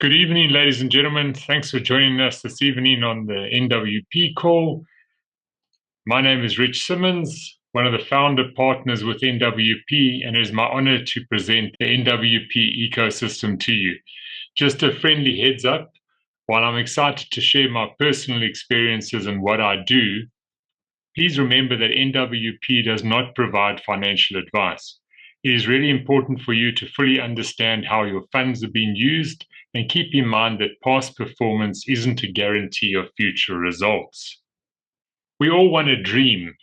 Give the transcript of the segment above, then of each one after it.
Good evening, ladies and gentlemen. Thanks for joining us this evening on the NWP call. My name is Rich Simmonds, one of the founder partners with NWP, and it is my honor to present the NWP ecosystem to you. Just a friendly heads up, while I'm excited to share my personal experiences and what I do, please remember that NWP does not provide financial advice. It is really important for you to fully understand how your funds are being used and keep in mind that past performance isn't a guarantee of future results. We all want to dream.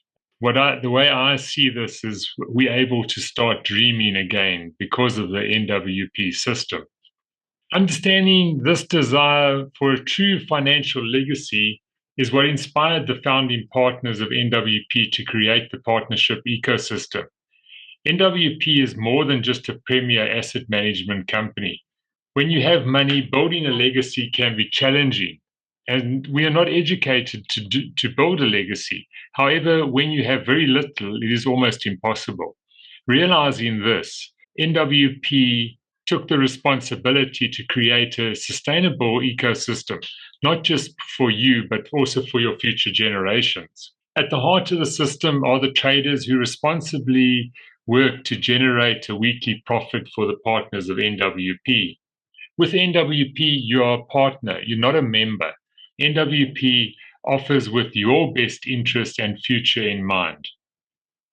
The way I see this is we're able to start dreaming again because of the NWP system. Understanding this desire for a true financial legacy is what inspired the founding partners of NWP to create the partnership ecosystem. NWP is more than just a premier asset management company. When you have money, building a legacy can be challenging, and we are not educated to build a legacy. However, when you have very little, it is almost impossible. Realizing this, NWP took the responsibility to create a sustainable ecosystem, not just for you, but also for your future generations. At the heart of the system are the traders who responsibly work to generate a weekly profit for the partners of NWP. With NWP, you are a partner, you're not a member. NWP offers with your best interest and future in mind.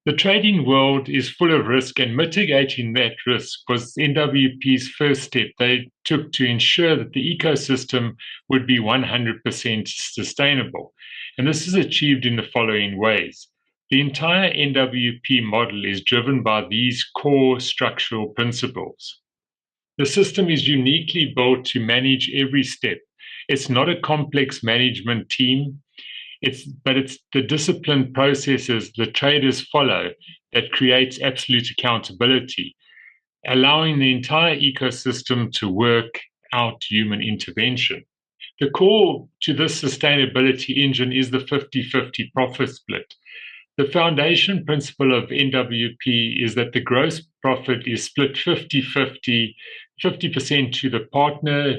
The trading world is full of risk, and mitigating that risk was NWP's first step they took to ensure that the ecosystem would be 100% sustainable. And this is achieved in the following ways. The entire NWP model is driven by these core structural principles. The system is uniquely built to manage every step. It's not a complex management team. But it's the disciplined processes the traders follow that creates absolute accountability, allowing the entire ecosystem to work out human intervention. The core to this sustainability engine is the 50-50 profit split. The foundation principle of NWP is that the gross profit is split 50-50, 50% to the partner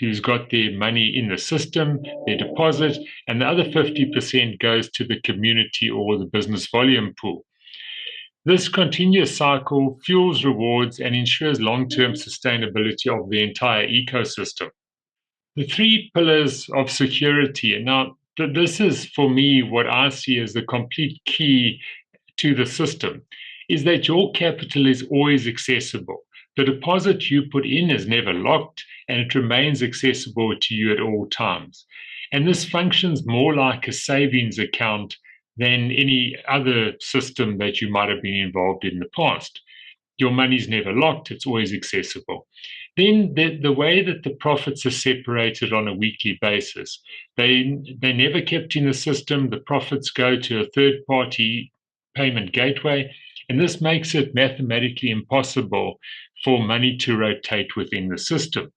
who's got their money in the system, their deposit, and the other 50% goes to the community or the business volume pool. This continuous cycle fuels rewards and ensures long-term sustainability of the entire ecosystem. The three pillars of security, and now this is for me what I see as the complete key to the system, is that your capital is always accessible. The deposit you put in is never locked, and it remains accessible to you at all times. And this functions more like a savings account than any other system that you might have been involved in the past. Your money's never locked, it's always accessible. Then the way that the profits are separated on a weekly basis, they're never kept in the system. The profits go to a third-party payment gateway, and this makes it mathematically impossible for money to rotate within the system.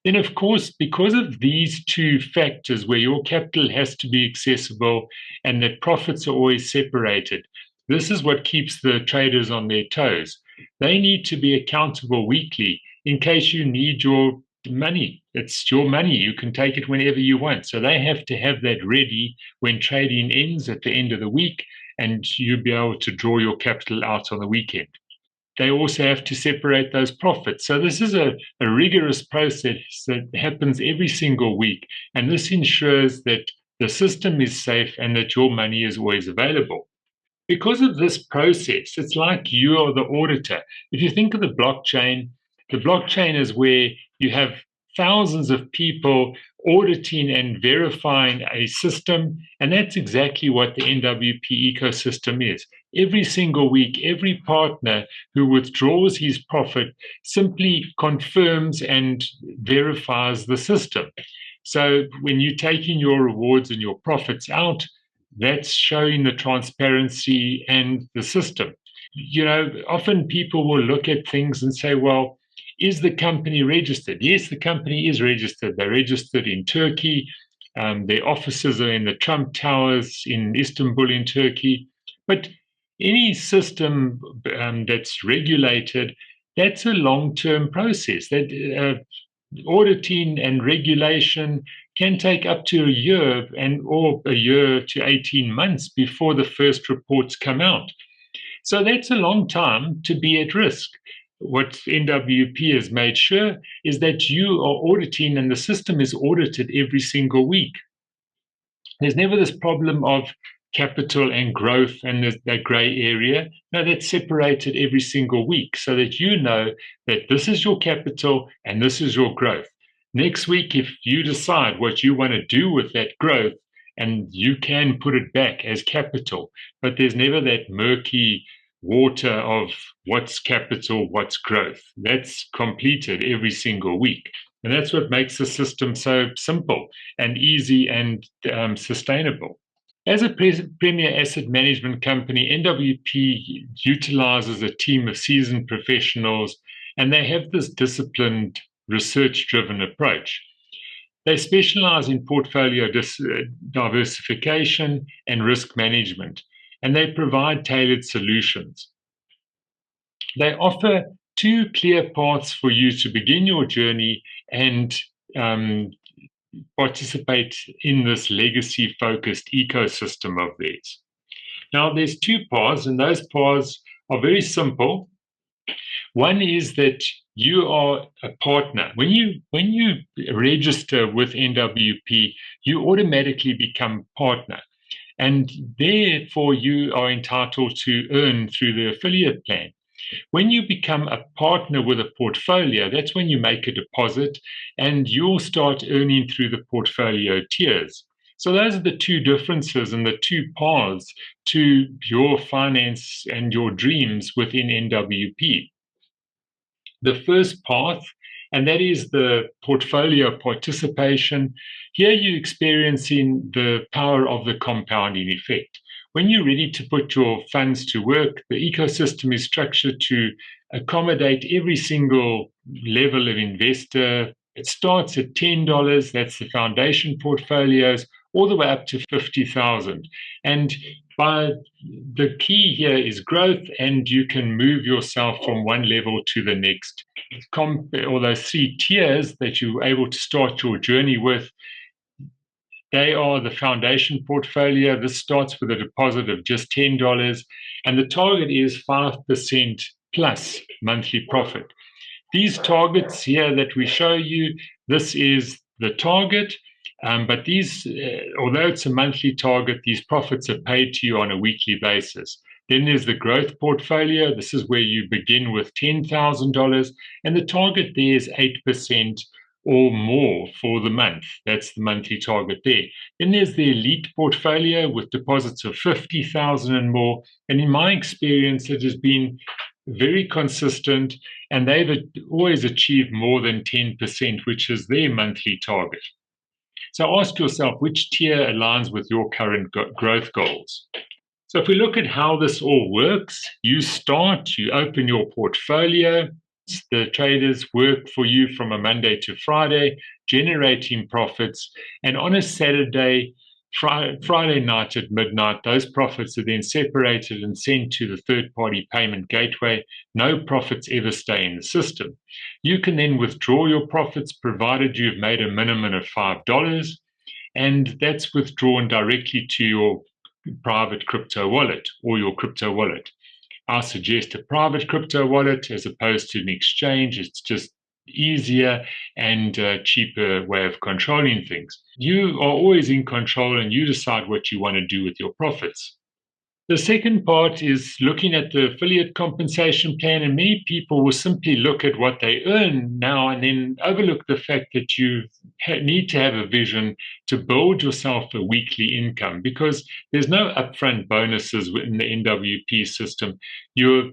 Then, of course, because of these two factors where your capital has to be accessible and that profits are always separated, this is what keeps the traders on their toes. They need to be accountable weekly in case you need your money. It's your money. You can take it whenever you want. So they have to have that ready when trading ends at the end of the week, and you'll be able to draw your capital out on the weekend. They also have to separate those profits. So this is a rigorous process that happens every single week. And this ensures that the system is safe and that your money is always available. Because of this process, it's like you are the auditor. If you think of the blockchain is where you have thousands of people auditing and verifying a system, and that's exactly what the NWP ecosystem is. Every single week, every partner who withdraws his profit simply confirms and verifies the system. So when you're taking your rewards and your profits out, that's showing the transparency and the system. Often people will look at things and say, well, is the company registered? Yes, the company is registered. They're registered in Turkey. Their offices are in the Trump Towers in Istanbul in Turkey. But any system that's regulated, that's a long-term process. auditing and regulation can take up to a year or a year to 18 months before the first reports come out. So that's a long time to be at risk. What NWP has made sure is that you are auditing and the system is audited every single week. There's never this problem of capital and growth and that gray area. No, that's separated every single week so that you know that this is your capital and this is your growth. Next week, if you decide what you want to do with that growth, and you can put it back as capital, but there's never that murky water of what's capital, what's growth. That's completed every single week. And that's what makes the system so simple and easy and sustainable. As a premier asset management company, NWP utilizes a team of seasoned professionals, and they have this disciplined, research-driven approach. They specialize in portfolio diversification and risk management, and they provide tailored solutions. They offer two clear paths for you to begin your journey and participate in this legacy-focused ecosystem of theirs. Now, there's two paths, and those paths are very simple. One is that you are a partner. When you register with NWP, you automatically become partner, and therefore you are entitled to earn through the affiliate plan. When you become a partner with a portfolio, that's when you make a deposit and you'll start earning through the portfolio tiers. So those are the two differences and the two paths to your finance and your dreams within NWP. The first path, and that is the portfolio participation. Here you're experiencing the power of the compounding effect. When you're ready to put your funds to work, the ecosystem is structured to accommodate every single level of investor. It starts at $10, that's the foundation portfolios, all the way up to 50,000. And the key here is growth, and you can move yourself from one level to the next. Or those three tiers that you're able to start your journey with, they are the foundation portfolio. This starts with a deposit of just $10, and the target is 5% plus monthly profit. These targets here that we show you, this is the target, but these, although it's a monthly target, these profits are paid to you on a weekly basis. Then there's the growth portfolio. This is where you begin with $10,000, and the target there is 8% or more for the month. That's the monthly target there. Then there's the elite portfolio with deposits of 50,000 and more. And in my experience, it has been very consistent, and they've always achieved more than 10%, which is their monthly target. So ask yourself which tier aligns with your current growth goals. So if we look at how this all works, you open your portfolio. The traders work for you from a Monday to Friday, generating profits. And on a Saturday, Friday night at midnight, those profits are then separated and sent to the third-party payment gateway. No profits ever stay in the system. You can then withdraw your profits provided you've made a minimum of $5, and that's withdrawn directly to your private crypto wallet or your crypto wallet. I suggest a private crypto wallet as opposed to an exchange. It's just easier and cheaper way of controlling things. You are always in control, and you decide what you want to do with your profits. The second part is looking at the affiliate compensation plan, and many people will simply look at what they earn now and then overlook the fact that you need to have a vision to build yourself a weekly income, because there's no upfront bonuses in the NWP system. You're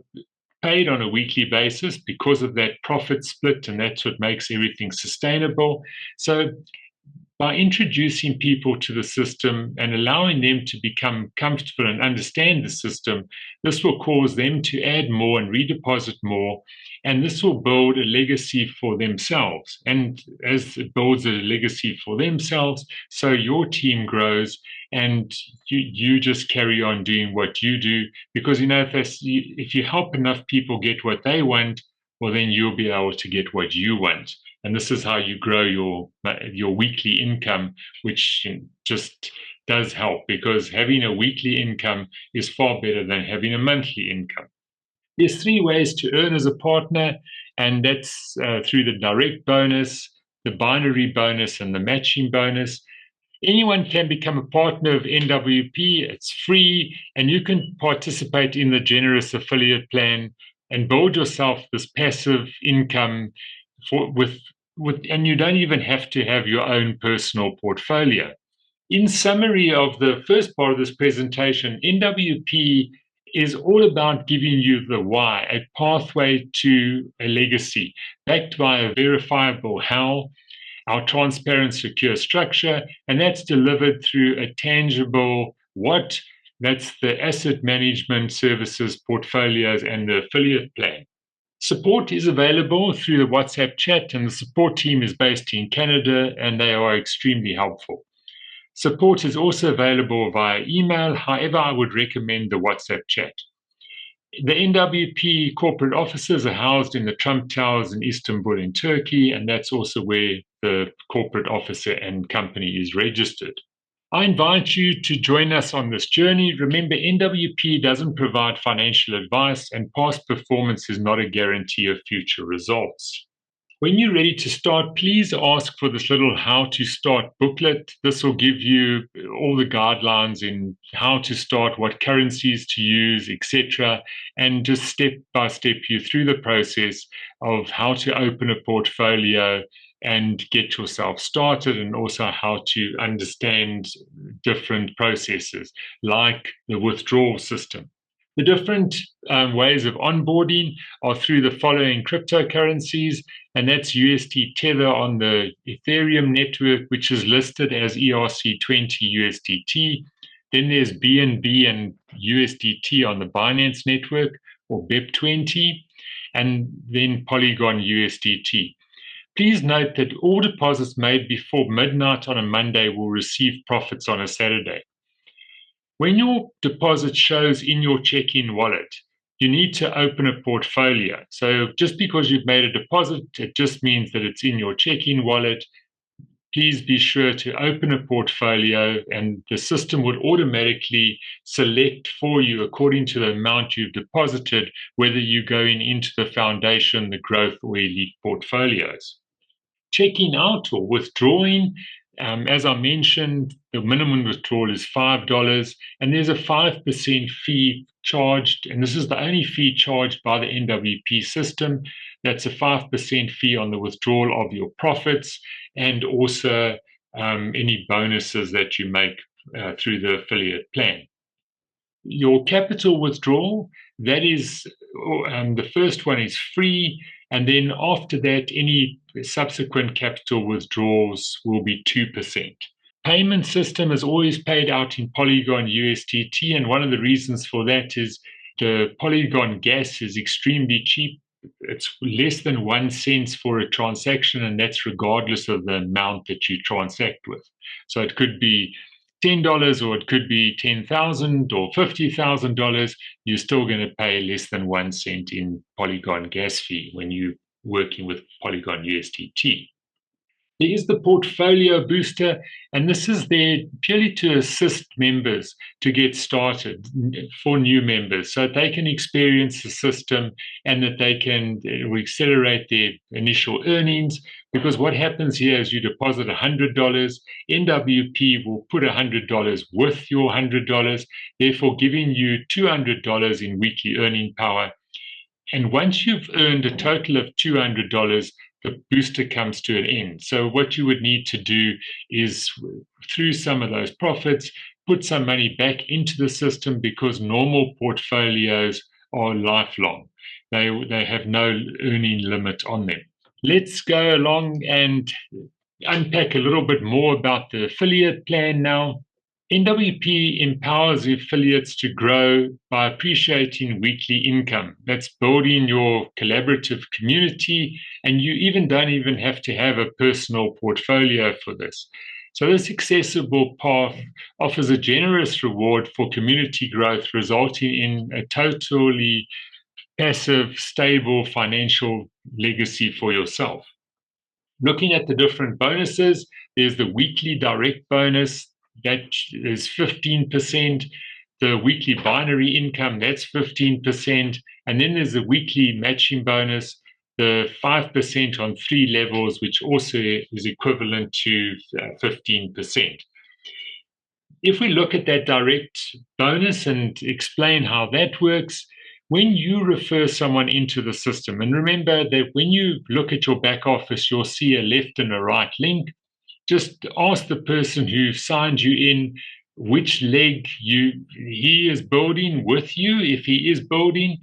paid on a weekly basis because of that profit split, and that's what makes everything sustainable. So by introducing people to the system and allowing them to become comfortable and understand the system, this will cause them to add more and redeposit more, and this will build a legacy for themselves. And as it builds a legacy for themselves, so your team grows, and you just carry on doing what you do, because if you help enough people get what they want, well, then you'll be able to get what you want. And this is how you grow your weekly income, which just does help, because having a weekly income is far better than having a monthly income. There's 3 ways to earn as a partner, and that's through the direct bonus, the binary bonus, and the matching bonus. Anyone can become a partner of NWP. It's free, and you can participate in the generous affiliate plan and build yourself this passive income and you don't even have to have your own personal portfolio. In summary of the first part of this presentation, NWP is all about giving you the why, a pathway to a legacy, backed by a verifiable how, our transparent, secure structure, and that's delivered through a tangible what. That's the asset management services, portfolios, and the affiliate plan. Support is available through the WhatsApp chat, and the support team is based in Canada, and they are extremely helpful. Support is also available via email. However, I would recommend the WhatsApp chat. The NWP corporate offices are housed in the Trump Towers in Istanbul in Turkey, and that's also where the corporate officer and company is registered. I invite you to join us on this journey. Remember, NWP doesn't provide financial advice, and past performance is not a guarantee of future results. When you're ready to start, please ask for this little how to start booklet. This will give you all the guidelines in how to start, what currencies to use, etc., and just step by step you through the process of how to open a portfolio and get yourself started, and also how to understand different processes like the withdrawal system. The different ways of onboarding are through the following cryptocurrencies, and that's USD Tether on the Ethereum network, which is listed as ERC20 USDT. Then there's BNB and USDT on the Binance network, or BEP20, and then Polygon USDT. Please note that all deposits made before midnight on a Monday will receive profits on a Saturday. When your deposit shows in your check-in wallet, you need to open a portfolio. So just because you've made a deposit, it just means that it's in your check-in wallet. Please be sure to open a portfolio, and the system would automatically select for you, according to the amount you've deposited, whether you're going into the foundation, the growth, or elite portfolios. Checking out or withdrawing, as I mentioned, the minimum withdrawal is $5, and there's a 5% fee charged, and this is the only fee charged by the NWP system. That's a 5% fee on the withdrawal of your profits, and also any bonuses that you make through the affiliate plan. Your capital withdrawal, that is, the first one is free, and then after that, any subsequent capital withdrawals will be 2%. Payment system is always paid out in Polygon USDT, and one of the reasons for that is the Polygon gas is extremely cheap. It's less than 1 cent for a transaction, and that's regardless of the amount that you transact with. So it could be $10, or it could be $10,000 or $50,000. You're still going to pay less than 1 cent in Polygon gas fee when you're working with Polygon USDT. There is the portfolio booster, and this is there purely to assist members to get started for new members, so that they can experience the system and that they can accelerate their initial earnings. Because what happens here is you deposit $100, NWP will put $100 with your $100, therefore giving you $200 in weekly earning power. And once you've earned a total of $200, the booster comes to an end. So what you would need to do is, through some of those profits, put some money back into the system, because normal portfolios are lifelong. They have no earning limit on them. Let's go along and unpack a little bit more about the affiliate plan now. NWP empowers affiliates to grow by appreciating weekly income. That's building your collaborative community, and you don't even have to have a personal portfolio for this. So this accessible path offers a generous reward for community growth, resulting in a totally passive, stable financial legacy for yourself. Looking at the different bonuses, there's the weekly direct bonus, that is 15%. The weekly binary income, that's 15%. And then there's the weekly matching bonus, the 5% on 3 levels, which also is equivalent to 15%. If we look at that direct bonus and explain how that works, when you refer someone into the system, and remember that when you look at your back office, you'll see a left and a right link. Just ask the person who signed you in which leg he is building with you, if he is building,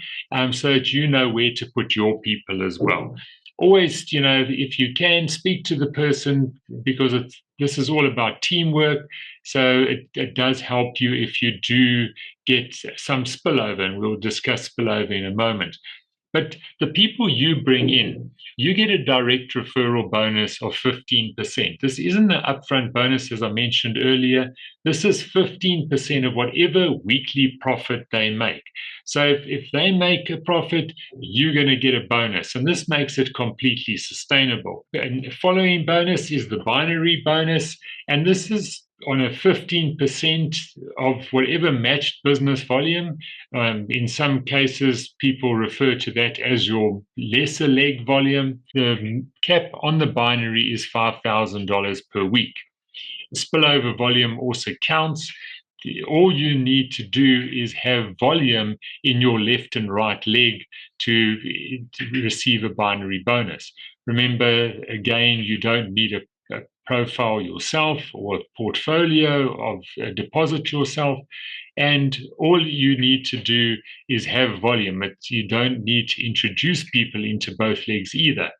so that you know where to put your people as well. Always, if you can, speak to the person, because this is all about teamwork. So it does help you if you do get some spillover, and we'll discuss spillover in a moment. But the people you bring in, you get a direct referral bonus of 15%. This isn't an upfront bonus, as I mentioned earlier. This is 15% of whatever weekly profit they make. So if they make a profit, you're going to get a bonus. And this makes it completely sustainable. And following bonus is the binary bonus. And this is on a 15% of whatever matched business volume. In some cases, people refer to that as your lesser leg volume. The cap on the binary is $5,000 per week. The spillover volume also counts. All you need to do is have volume in your left and right leg to receive a binary bonus. Remember, again, you don't need a profile yourself or a portfolio of a deposit yourself. And all you need to do is have volume. You don't need to introduce people into both legs either.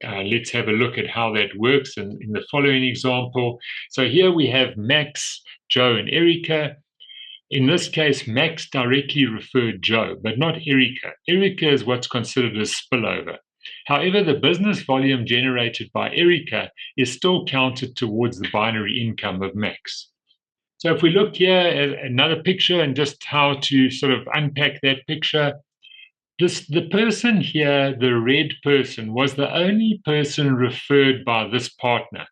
Let's have a look at how that works in the following example. So here we have Max, Joe, and Erica. In this case, Max directly referred Joe, but not Erica. Erica is what's considered a spillover. However, the business volume generated by Erica is still counted towards the binary income of Max. So if we look here at another picture and just how to sort of unpack that picture, the person here, the red person, was the only person referred by this partner.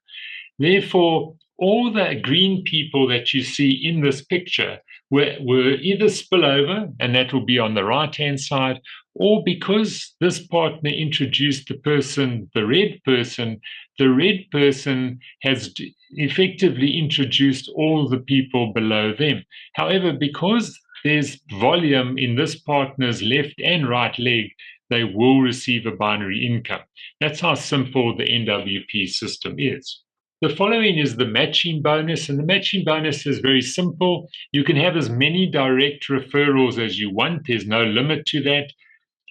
Therefore, all the green people that you see in this picture were either spillover, and that will be on the right-hand side, or because this partner introduced the red person has effectively introduced all the people below them. However, because there's volume in this partner's left and right leg, they will receive a binary income. That's how simple the NWP system is. The following is the matching bonus, and the matching bonus is very simple. You can have as many direct referrals as you want. There's no limit to that.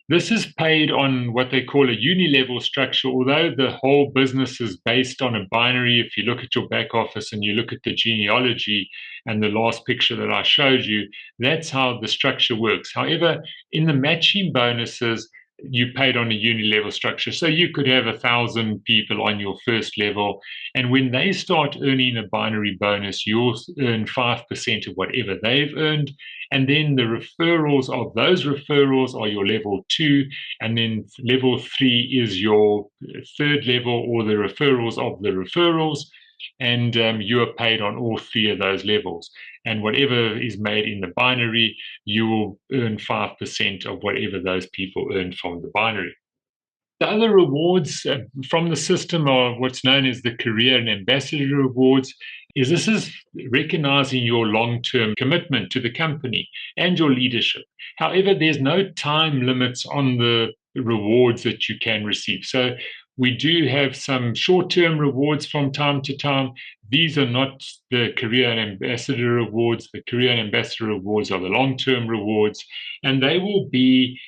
This is paid on what they call a uni-level structure, although the whole business is based on a binary. If you look at your back office and you look at the genealogy and the last picture that I showed you, that's how the structure works. However, in the matching bonuses, you paid on a uni-level structure. So you could have 1,000 people on your first level, and when they start earning a binary bonus, you'll earn 5% of whatever they've earned. And then the referrals of those referrals are your level 2, and then level 3 is your third level, or the referrals of the referrals. And you are paid on all 3 of those levels. And whatever is made in the binary, you will earn 5% of whatever those people earned from the binary. The other rewards from the system are what's known as the career and ambassador rewards. This is recognizing your long-term commitment to the company and your leadership. However, there's no time limits on the rewards that you can receive. So we do have some short-term rewards from time to time. These are not the career and ambassador rewards. The career and ambassador rewards are the long-term rewards, and they will be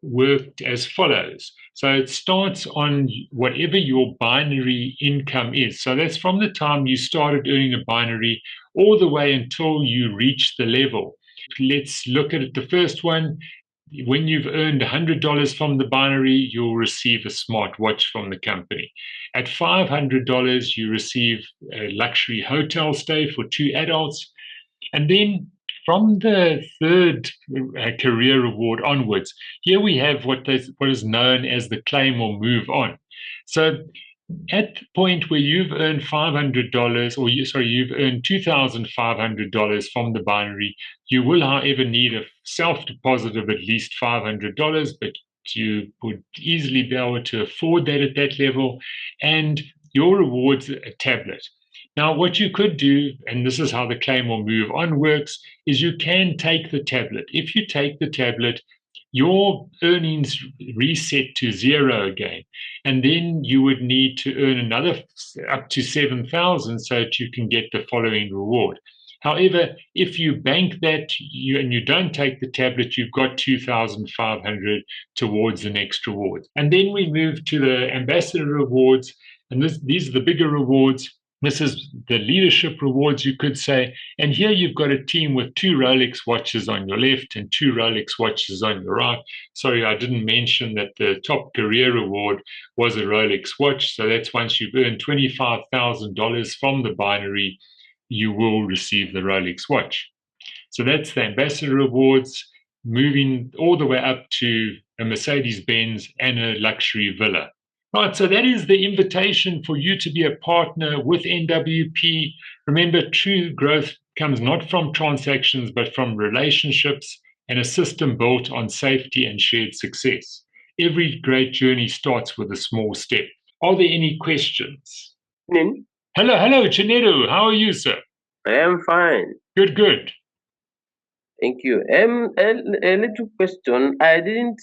worked as follows. So it starts on whatever your binary income is. So that's from the time you started earning a binary all the way until you reach the level. Let's look at it. The first one, when you've earned $100 from the binary, you'll receive a smartwatch from the company. At $500, you receive a luxury hotel stay for 2 adults. And then from the third career reward onwards, here we have what is known as the claim or move on. So At the point where you've earned $500, or you've earned $2,500 from the binary, you will, however, need a self deposit of at least $500, but you would easily be able to afford that at that level, and your rewards a tablet. Now, what you could do, and this is how the claim or move on works, is you can take the tablet. If you take the tablet, your earnings reset to zero again, and then you would need to earn another up to 7,000 so that you can get the following reward. However, if you bank that and you don't take the tablet, you've got 2,500 towards the next reward. And then we move to the ambassador rewards, and these are the bigger rewards. This is the leadership rewards, you could say. And here you've got a team with 2 Rolex watches on your left and 2 Rolex watches on your right. Sorry, I didn't mention that the top career reward was a Rolex watch. So that's once you've earned $25,000 from the binary, you will receive the Rolex watch. So that's the ambassador rewards, moving all the way up to a Mercedes-Benz and a luxury villa. Right, so that is the invitation for you to be a partner with NWP. Remember, true growth comes not from transactions, but from relationships and a system built on safety and shared success. Every great journey starts with a small step. Are there any questions? Hello, Chinedu. How are you, sir? I am fine. Good. Thank you. A little question. I didn't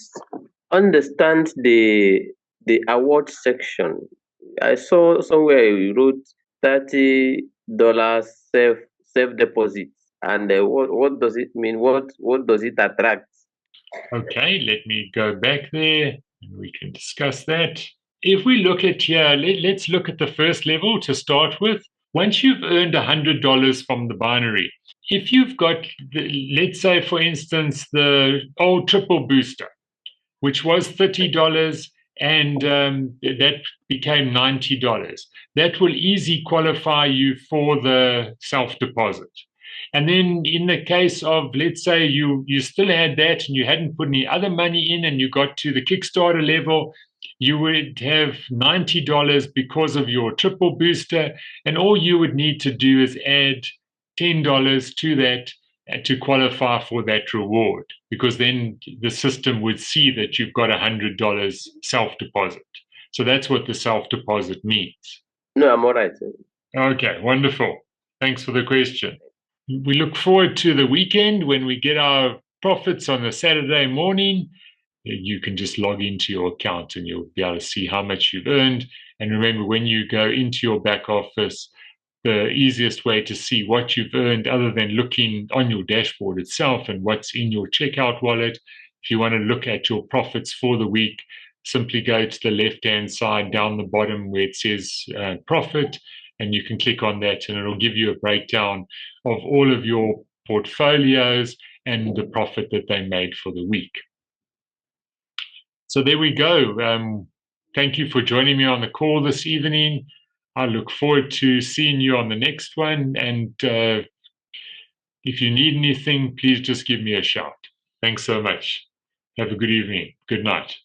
understand the award section. I saw somewhere you wrote $30 safe deposit, and what does it mean? What does it attract? Okay, let me go back there and we can discuss that. If we look at here, let's look at the first level to start with. Once you've earned $100 from the binary, if you've got, let's say, for instance, the old triple booster, which was $30 and that became $90, that will easily qualify you for the self deposit. And then in the case of, let's say you still had that and you hadn't put any other money in and you got to the Kickstarter level, you would have $90 because of your triple booster. And all you would need to do is add $10 to that to qualify for that reward, because then the system would see that you've got $100 self deposit. So that's what the self deposit means. No, I'm all right. Okay, wonderful. Thanks for the question. We look forward to the weekend when we get our profits on the Saturday morning. You can just log into your account and you'll be able to see how much you've earned. And remember, when you go into your back office, the easiest way to see what you've earned, other than looking on your dashboard itself and what's in your checkout wallet, if you want to look at your profits for the week, simply go to the left-hand side down the bottom where it says profit, and you can click on that and it'll give you a breakdown of all of your portfolios and the profit that they made for the week. So there we go. Thank you for joining me on the call this evening. I look forward to seeing you on the next one. And if you need anything, please just give me a shout. Thanks so much. Have a good evening. Good night.